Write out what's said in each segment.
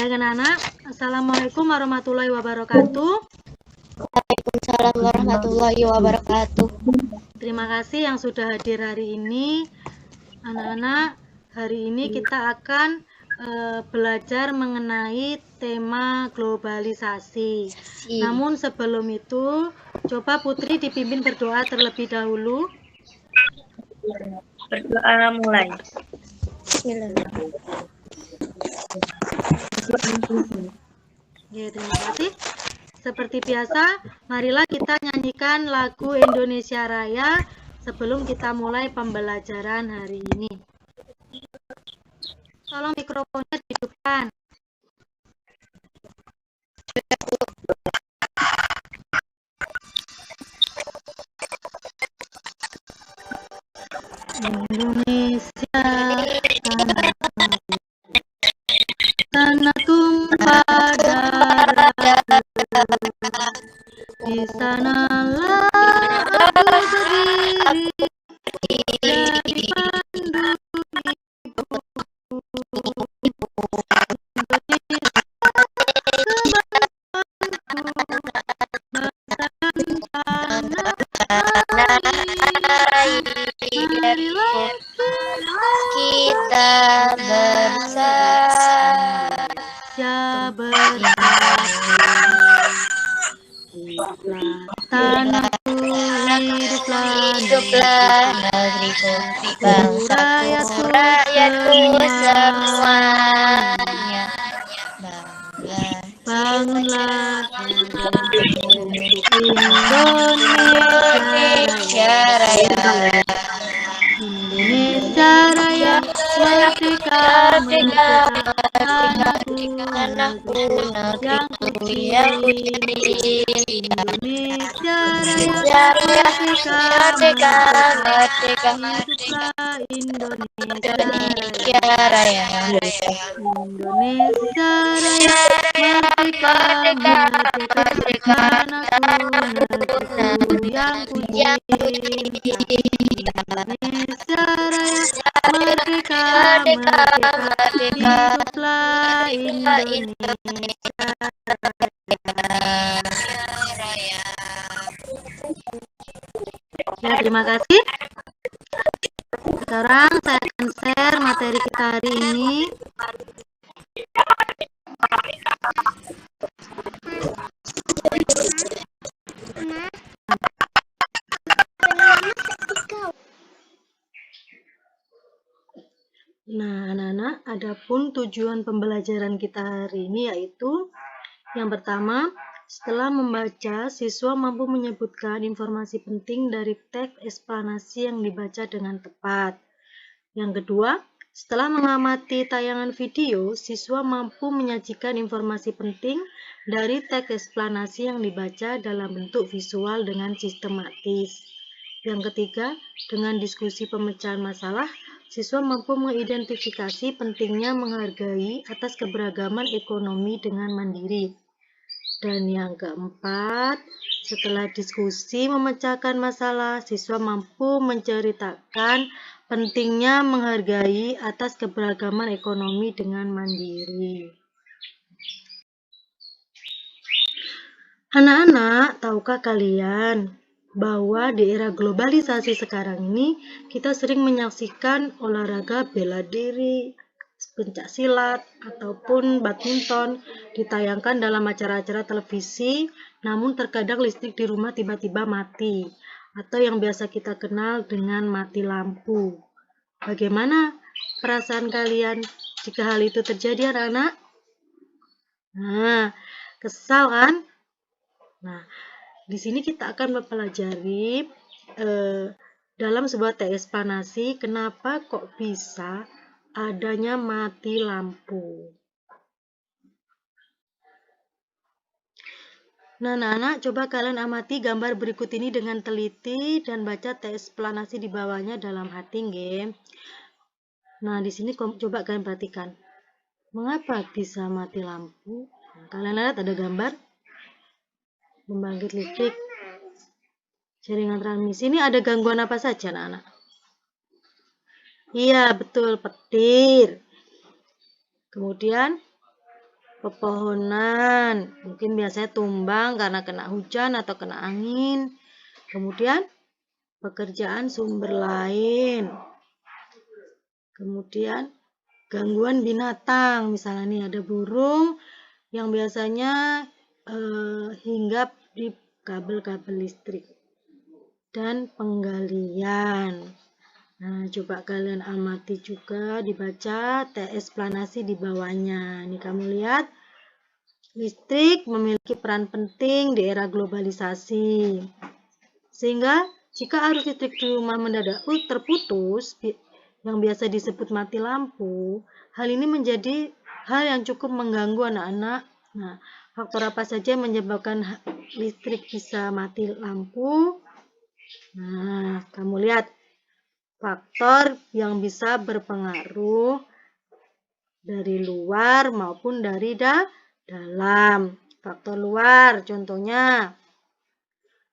Baik anak-anak, Assalamualaikum warahmatullahi wabarakatuh. Waalaikumsalam warahmatullahi wabarakatuh. Terima kasih yang sudah hadir hari ini. Anak-anak, hari ini kita akan belajar mengenai tema globalisasi. Namun sebelum itu, coba Putri dipimpin berdoa terlebih dahulu. Berdoa mulai. Ya, terima kasih. Seperti biasa, marilah kita nyanyikan lagu Indonesia Raya sebelum kita mulai pembelajaran hari ini. Tolong mikrofonnya dihidupkan. Indonesia, tanah tumpah darah, di sanalah aku berdiri, jadi pandu Kita bersama tanahku, hiduplah negeriku, bangsaku, rakyatku semuanya. Bangunlah Indonesia Raya, Indonesia Raya, merdeka, anakku, negeriku yang kucintai. Indonesia Raya, Merdeka, hiduplah Indonesia Raya, Indonesia Raya, merdeka, anakku, negeriku yang kucintai. Indonesia Raya, merdeka, hiduplah Indonesia Raya. Ya, terima kasih. Sekarang saya akan share materi kita hari ini. Nah, anak-anak, adapun tujuan pembelajaran kita hari ini yaitu yang pertama, setelah membaca, siswa mampu menyebutkan informasi penting dari teks eksplanasi yang dibaca dengan tepat. Yang kedua, setelah mengamati tayangan video, siswa mampu menyajikan informasi penting dari teks eksplanasi yang dibaca dalam bentuk visual dengan sistematis. Yang ketiga, dengan diskusi pemecahan masalah, siswa mampu mengidentifikasi pentingnya menghargai atas keberagaman ekonomi dengan mandiri. Dan yang keempat, setelah diskusi memecahkan masalah, siswa mampu menceritakan pentingnya menghargai atas keberagaman ekonomi dengan mandiri. Anak-anak, tahukah kalian bahwa di era globalisasi sekarang ini kita sering menyaksikan olahraga bela diri, pencak silat, ataupun badminton ditayangkan dalam acara-acara televisi, namun terkadang listrik di rumah tiba-tiba mati, atau yang biasa kita kenal dengan mati lampu. Bagaimana perasaan kalian jika hal itu terjadi, anak-anak? Nah, kesal kan? Nah, di sini kita akan mempelajari dalam sebuah teks eksplanasi kenapa kok bisa adanya mati lampu. Nah, anak-anak, coba kalian amati gambar berikut ini dengan teliti dan baca teks eksplanasi di bawahnya dalam hati, nggih. Nah, di sini coba kalian perhatikan. Mengapa bisa mati lampu? Nah, kalian lihat ada gambar pembangkit listrik, jaringan transmisi. Ini ada gangguan apa saja, anak-anak? Iya, betul, petir. Kemudian pepohonan, mungkin biasanya tumbang karena kena hujan atau kena angin. Kemudian pekerjaan sumber lain. Kemudian gangguan binatang, misalnya nih ada burung yang biasanya hinggap di kabel-kabel listrik. Dan penggalian. Nah, coba kalian amati juga, dibaca eksplanasi di bawahnya. Nih kamu lihat, listrik memiliki peran penting di era globalisasi. Sehingga jika arus listrik di rumah mendadak terputus, yang biasa disebut mati lampu, hal ini menjadi hal yang cukup mengganggu anak-anak. Nah, faktor apa saja yang menyebabkan listrik bisa mati lampu? Nah, kamu lihat faktor yang bisa berpengaruh dari luar maupun dari dalam. Faktor luar contohnya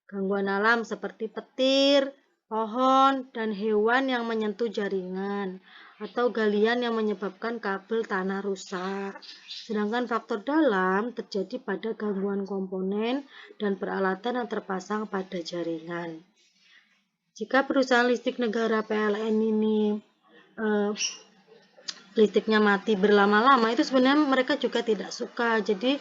gangguan alam seperti petir, pohon, dan hewan yang menyentuh jaringan atau galian yang menyebabkan kabel tanah rusak. Sedangkan faktor dalam terjadi pada gangguan komponen dan peralatan yang terpasang pada jaringan. Jika perusahaan listrik negara PLN ini listriknya mati berlama-lama, itu sebenarnya mereka juga tidak suka. Jadi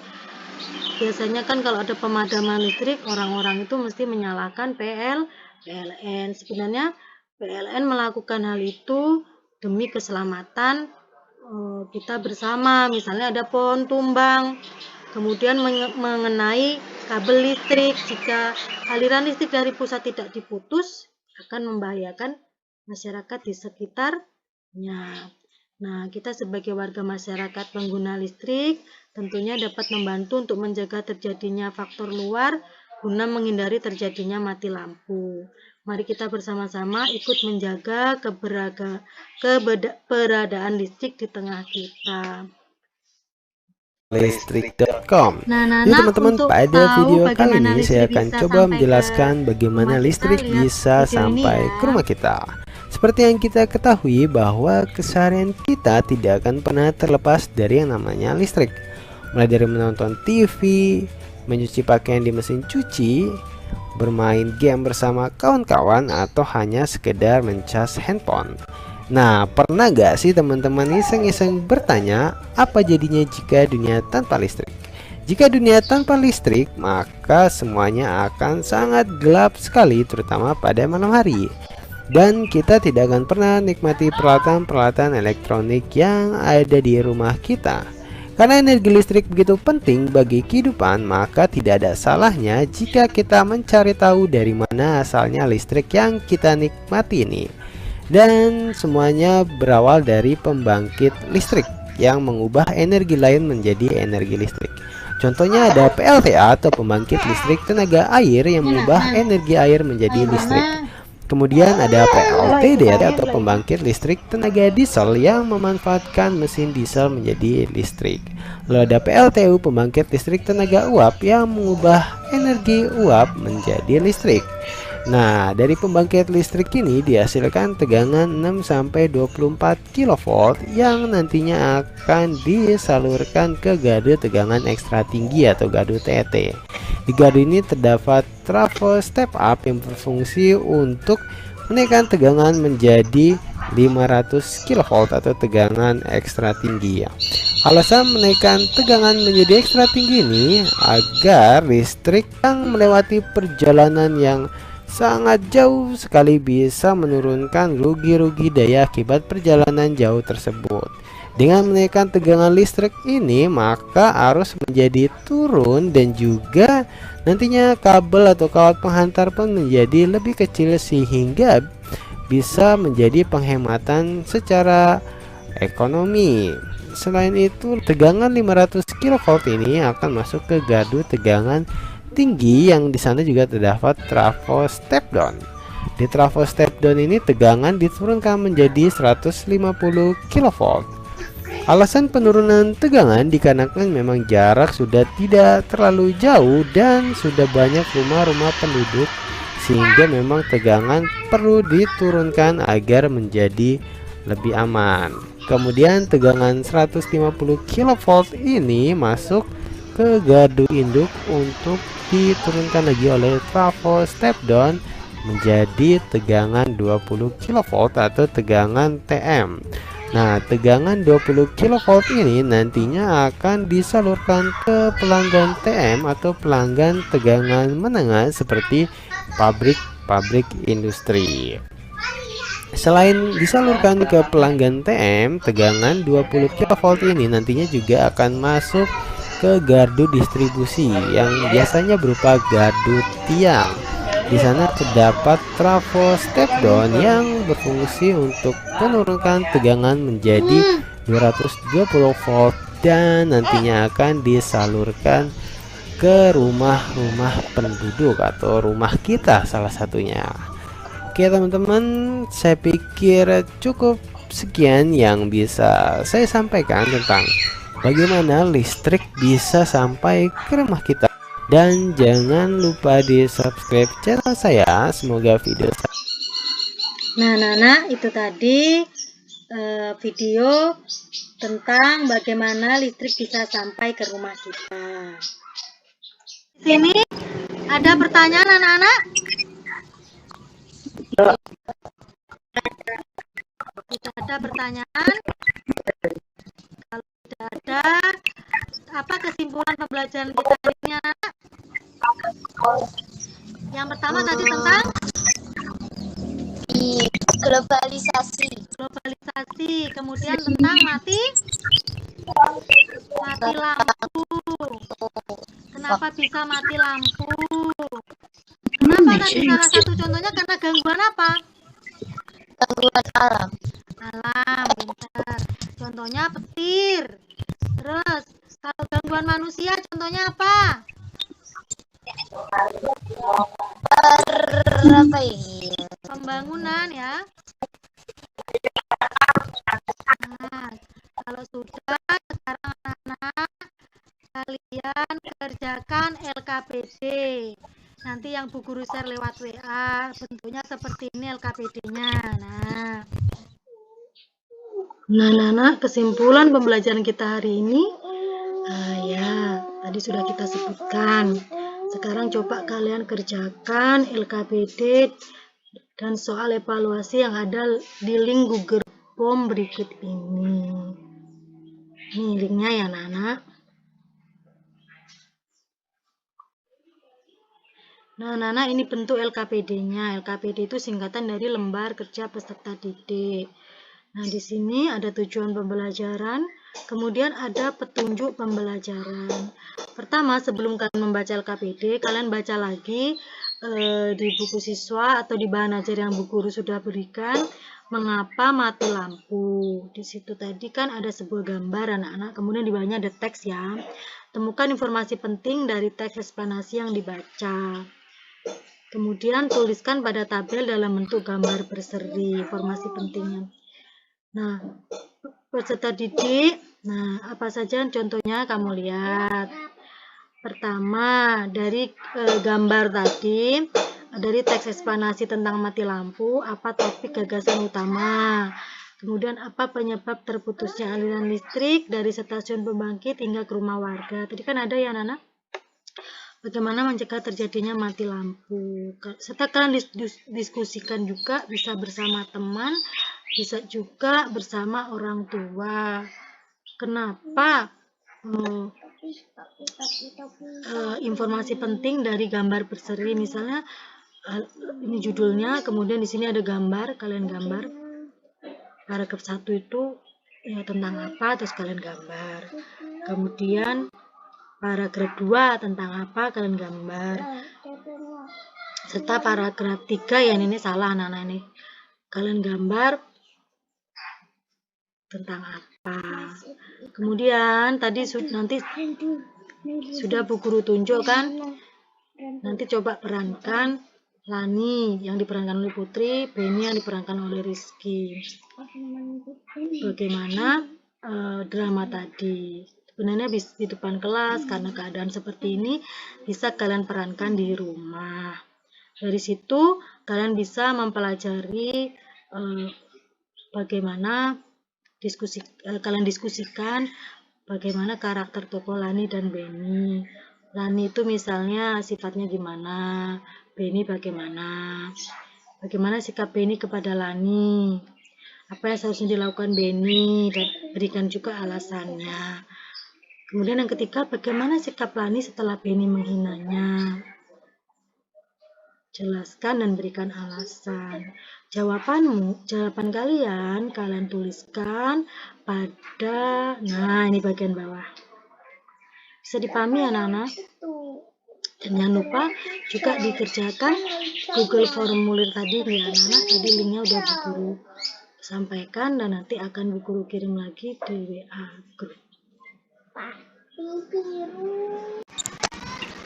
biasanya kan kalau ada pemadaman listrik, orang-orang itu mesti menyalakan PLN. Sebenarnya PLN melakukan hal itu demi keselamatan kita bersama. Misalnya ada pohon tumbang, kemudian mengenai kabel listrik. Jika aliran listrik dari pusat tidak diputus, akan membahayakan masyarakat di sekitarnya. Nah, kita sebagai warga masyarakat pengguna listrik tentunya dapat membantu untuk menjaga terjadinya faktor luar guna menghindari terjadinya mati lampu. Mari kita bersama-sama ikut menjaga keberadaan listrik di tengah kita. Listrik.com. Jadi teman-teman, pada video kali ini saya akan coba menjelaskan bagaimana listrik bisa sampai ke rumah kita. Seperti yang kita ketahui bahwa keseharian kita tidak akan pernah terlepas dari yang namanya listrik. Mulai dari menonton TV, mencuci pakaian di mesin cuci, bermain game bersama kawan-kawan, atau hanya sekedar mencas handphone. Nah, pernah gak sih teman-teman iseng-iseng bertanya, apa jadinya jika dunia tanpa listrik? Jika dunia tanpa listrik, maka semuanya akan sangat gelap sekali, terutama pada malam hari. Dan kita tidak akan pernah nikmati peralatan-peralatan elektronik yang ada di rumah kita. Karena energi listrik begitu penting bagi kehidupan, maka tidak ada salahnya jika kita mencari tahu dari mana asalnya listrik yang kita nikmati ini. Dan semuanya berawal dari pembangkit listrik yang mengubah energi lain menjadi energi listrik. Contohnya ada PLTA atau pembangkit listrik tenaga air yang mengubah energi air menjadi listrik. Kemudian ada PLTD atau pembangkit listrik tenaga diesel yang memanfaatkan mesin diesel menjadi listrik. Lalu ada PLTU, pembangkit listrik tenaga uap yang mengubah energi uap menjadi listrik. Nah, dari pembangkit listrik ini dihasilkan tegangan 6-24 kV yang nantinya akan disalurkan ke gardu tegangan ekstra tinggi atau gardu TET. Di gardu ini terdapat trafo step up yang berfungsi untuk menaikkan tegangan menjadi 500 kV atau tegangan ekstra tinggi. Alasan menaikkan tegangan menjadi ekstra tinggi ini agar listrik yang melewati perjalanan yang sangat jauh sekali bisa menurunkan rugi-rugi daya akibat perjalanan jauh tersebut. Dengan menaikkan tegangan listrik ini, maka arus menjadi turun dan juga nantinya kabel atau kawat penghantar pun menjadi lebih kecil sehingga bisa menjadi penghematan secara ekonomi. Selain itu, tegangan 500 kV ini akan masuk ke gardu tegangan tinggi yang di sana juga terdapat trafo step down. Di trafo step down ini tegangan diturunkan menjadi 150 kV. Alasan penurunan tegangan dikarenakan memang jarak sudah tidak terlalu jauh dan sudah banyak rumah-rumah penduduk, sehingga memang tegangan perlu diturunkan agar menjadi lebih aman. Kemudian tegangan 150 kV ini masuk ke gardu induk untuk diturunkan lagi oleh trafo step down menjadi tegangan 20 kV atau tegangan TM. Nah, tegangan 20 kV ini nantinya akan disalurkan ke pelanggan TM atau pelanggan tegangan menengah seperti pabrik industri. Selain disalurkan ke pelanggan TM, tegangan 20 kV ini nantinya juga akan masuk ke gardu distribusi yang biasanya berupa gardu tiang. Di sana terdapat trafo step down yang berfungsi untuk menurunkan tegangan menjadi 220 volt dan nantinya akan disalurkan ke rumah-rumah penduduk atau rumah kita salah satunya. Oke teman-teman, saya pikir cukup sekian yang bisa saya sampaikan tentang bagaimana listrik bisa sampai ke rumah kita. Dan jangan lupa di subscribe channel saya. Semoga video Nah, itu tadi video tentang bagaimana listrik bisa sampai ke rumah kita. Di sini ada pertanyaan anak-anak? Tidak ada pertanyaan? Kalau tidak ada, apa kesimpulan pembelajaran kita hari ini anak? Yang pertama tadi tentang globalisasi. Kemudian tentang mati lampu. Kenapa bisa mati lampu? Kenapa tadi salah satu contohnya karena gangguan apa? Gangguan alam. Bentar. Contohnya petir. Terus kalau gangguan manusia contohnya apa? Pembangunan ya. Nah, kalau sudah sekarang anak-anak kalian kerjakan LKPD. Nanti yang Bu Guru share lewat WA, bentuknya seperti ini LKPD-nya. Nah, kesimpulan pembelajaran kita hari ini, tadi sudah kita sebutkan. Sekarang coba kalian kerjakan LKPD dan soal evaluasi yang ada di link Google Form berikut ini. Ini linknya ya, anak-anak. Nah, ini bentuk LKPD-nya. LKPD itu singkatan dari lembar kerja peserta didik. Nah, di sini ada tujuan pembelajaran, kemudian ada petunjuk pembelajaran. Pertama, sebelum kalian membaca LKPD, kalian baca lagi di buku siswa atau di bahan ajar yang Bu Guru sudah berikan, mengapa mati lampu. Di situ tadi kan ada sebuah gambar anak-anak, kemudian di bawahnya ada teks ya. Temukan informasi penting dari teks eksplanasi yang dibaca. Kemudian tuliskan pada tabel dalam bentuk gambar berseri informasi pentingnya. Nah, peserta didik, apa saja contohnya kamu lihat. Pertama, dari gambar tadi, dari teks eksplanasi tentang mati lampu, apa topik gagasan utama. Kemudian apa penyebab terputusnya aliran listrik dari stasiun pembangkit hingga ke rumah warga. Tadi kan ada ya anak-anak? Bagaimana mencegah terjadinya mati lampu. Serta kalian diskusikan juga, bisa bersama teman, bisa juga bersama orang tua. Kenapa informasi penting dari gambar berseri, misalnya ini judulnya, kemudian di sini ada gambar, kalian gambar. Paragraf 1 itu ya tentang apa, terus kalian gambar. Kemudian paragraf 2 tentang apa, kalian gambar. Serta paragraf 3 yang ini salah anak-anak ini. Kalian gambar tentang apa. Kemudian tadi nanti sudah Bu Guru tunjukkan. Nanti coba perankan Lani yang diperankan oleh Putri, Beni yang diperankan oleh Rizky. Bagaimana drama tadi. Sebenarnya di depan kelas, karena keadaan seperti ini bisa kalian perankan di rumah. Dari situ kalian bisa mempelajari bagaimana kalian diskusikan bagaimana karakter tokoh Lani dan Benny. Lani itu misalnya sifatnya gimana, Benny bagaimana sikap Benny kepada Lani, apa yang seharusnya dilakukan Benny, dan berikan juga alasannya. Kemudian yang ketiga, bagaimana sikap Lani setelah Benny menghinanya. Jelaskan dan berikan alasan. Jawaban kalian tuliskan pada, ini bagian bawah. Bisa dipahami anak-anak? Dan jangan lupa juga dikerjakan Google Formulir tadi ya anak-anak. Tadi linknya udah Bu Guru sampaikan dan nanti akan Bu Guru kirim lagi di WA grup.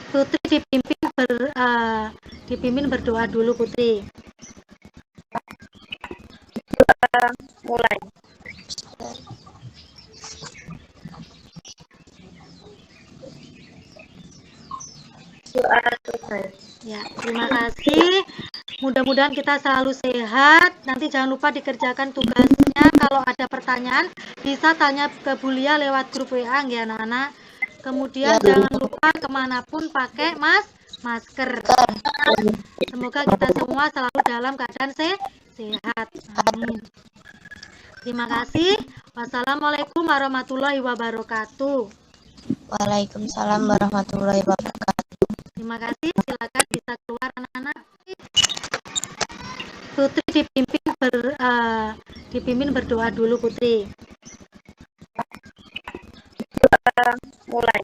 Putri dipimpin berdoa dulu Putri. Mulai. Doa selesai. Ya, terima kasih. Mudah-mudahan kita selalu sehat. Nanti jangan lupa dikerjakan tugasnya. Kalau ada pertanyaan bisa tanya ke Bu Lia lewat grup WA ya anak-anak. Kemudian jangan lupa kemanapun pakai masker. Semoga kita semua selalu dalam keadaan sehat. Amin. Terima kasih. Wassalamualaikum warahmatullahi wabarakatuh. Waalaikumsalam warahmatullahi wabarakatuh. Terima kasih. Silakan bisa keluar anak-anak. Putri dipimpin berdoa dulu Putri. Mulai.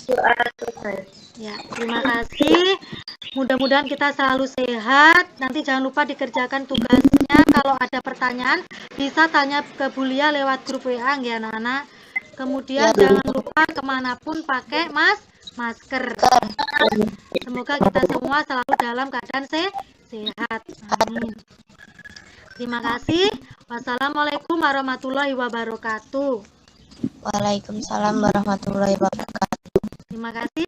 Doa selesai. Ya, terima kasih. Mudah-mudahan kita selalu sehat. Nanti jangan lupa dikerjakan tugasnya. Kalau ada pertanyaan bisa tanya ke Bu Lia lewat grup WA ya anak-anak. Kemudian jangan lupa kemanapun pakai masker. Semoga kita semua selalu dalam keadaan sehat. Amin. Terima kasih. Wassalamualaikum warahmatullahi wabarakatuh. Waalaikumsalam warahmatullahi wabarakatuh. Terima kasih.